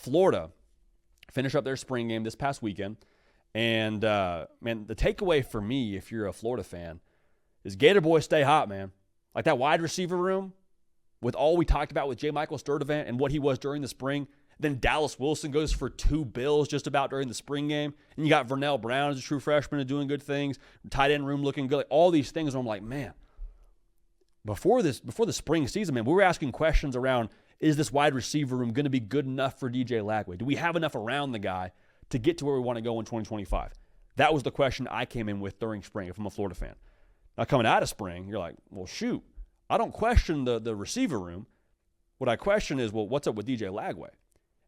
Florida finished up their spring game this past weekend. And, man, the takeaway for me, if you're a Florida fan, is Gator boys stay hot, man. Like that wide receiver room, with all we talked about with J. Michael Sturdivant and what he was during the spring. Then Dallas Wilson goes for 2 bills just about during the spring game. And you got Vernell Brown as a true freshman and doing good things. Tight end room looking good. Like all these things. And I'm like, man, before the spring season, man, we were asking questions around, is this wide receiver room going to be good enough for DJ Lagway? Do we have enough around the guy to get to where we want to go in 2025? That was the question I came in with during spring if I'm a Florida fan. Now, coming out of spring, you're like, well, shoot, I don't question the receiver room. What I question is, well, what's up with DJ Lagway?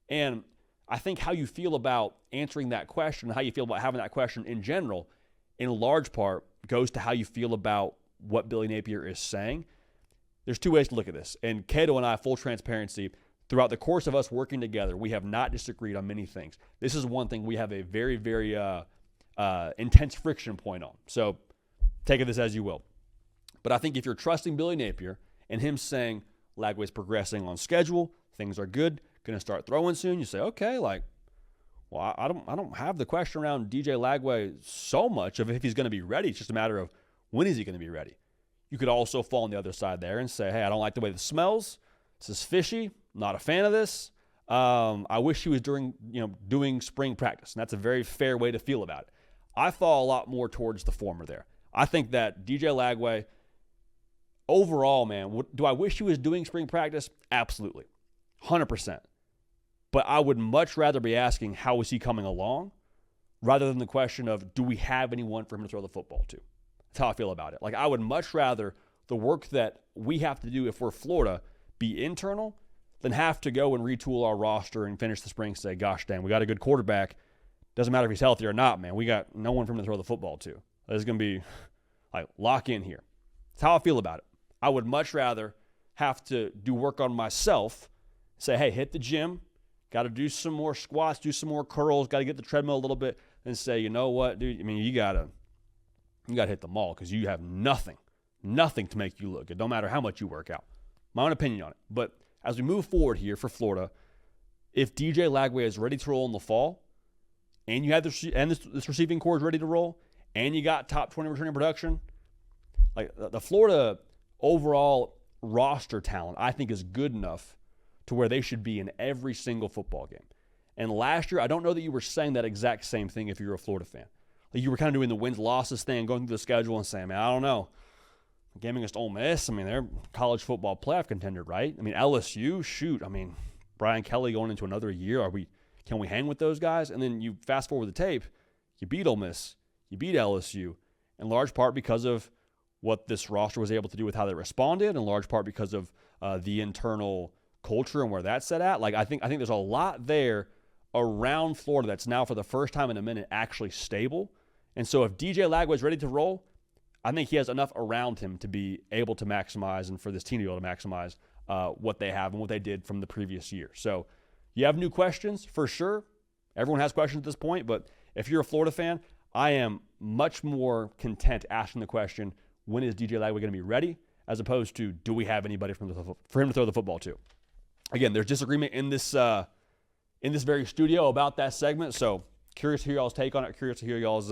And I think how you feel about answering that question, how you feel about having that question in general, in large part, goes to how you feel about what Billy Napier is saying. There's 2 ways to look at this. And Cato and I, full transparency, throughout the course of us working together, we have not disagreed on many things. This is one thing we have a very, very intense friction point on. So take this as you will. But I think if you're trusting Billy Napier and him saying Lagway's progressing on schedule, things are good, going to start throwing soon, you say, okay, like, well, I don't have the question around DJ Lagway so much of if he's going to be ready. It's just a matter of when is he going to be ready. You could also fall on the other side there and say, hey, I don't like the way this smells. This is fishy. Not a fan of this. I wish he was doing spring practice. And that's a very fair way to feel about it. I fall a lot more towards the former there. I think that DJ Lagway, overall, man, do I wish he was doing spring practice? Absolutely. 100%. But I would much rather be asking, how is he coming along, rather than the question of, do we have anyone for him to throw the football to? That's how I feel about it. Like, I would much rather the work that we have to do if we're Florida be internal than have to go and retool our roster and finish the spring and say, gosh dang, we got a good quarterback. Doesn't matter if he's healthy or not, man. We got no one for him to throw the football to. It's going to be like, lock in here. That's how I feel about it. I would much rather have to do work on myself, say, hey, hit the gym, got to do some more squats, do some more curls, got to get the treadmill a little bit, and say, you know what, dude, I mean, you got to hit the mall because you have nothing to make you look good, no matter how much you work out. My own opinion on it. But as we move forward here for Florida, if DJ Lagway is ready to roll in the fall, and you have this receiving core is ready to roll, and you got top 20 returning production, like the Florida overall roster talent, I think is good enough to where they should be in every single football game. And last year, I don't know that you were saying that exact same thing if you're a Florida fan. Like you were kind of doing the wins-losses thing, going through the schedule and saying, man, I don't know. The game against Ole Miss, I mean, they're college football playoff contender, right? I mean, LSU, shoot. I mean, Brian Kelly going into another year. Can we hang with those guys? And then you fast forward the tape, you beat Ole Miss, you beat LSU, in large part because of what this roster was able to do with how they responded, in large part because of the internal culture and where that's set at. Like I think there's a lot there around Florida that's now for the first time in a minute actually stable. And so if DJ Lagway is ready to roll, I think he has enough around him to be able to maximize and for this team to be able to maximize what they have and what they did from the previous year. So you have new questions for sure. Everyone has questions at this point, but if you're a Florida fan, I am much more content asking the question, when is DJ Lagway going to be ready, as opposed to, do we have anybody for him to throw the football to? Again, there's disagreement in this very studio about that segment, so curious to hear y'all's take on it, curious to hear y'all's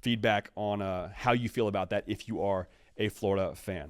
feedback on how you feel about that if you are a Florida fan.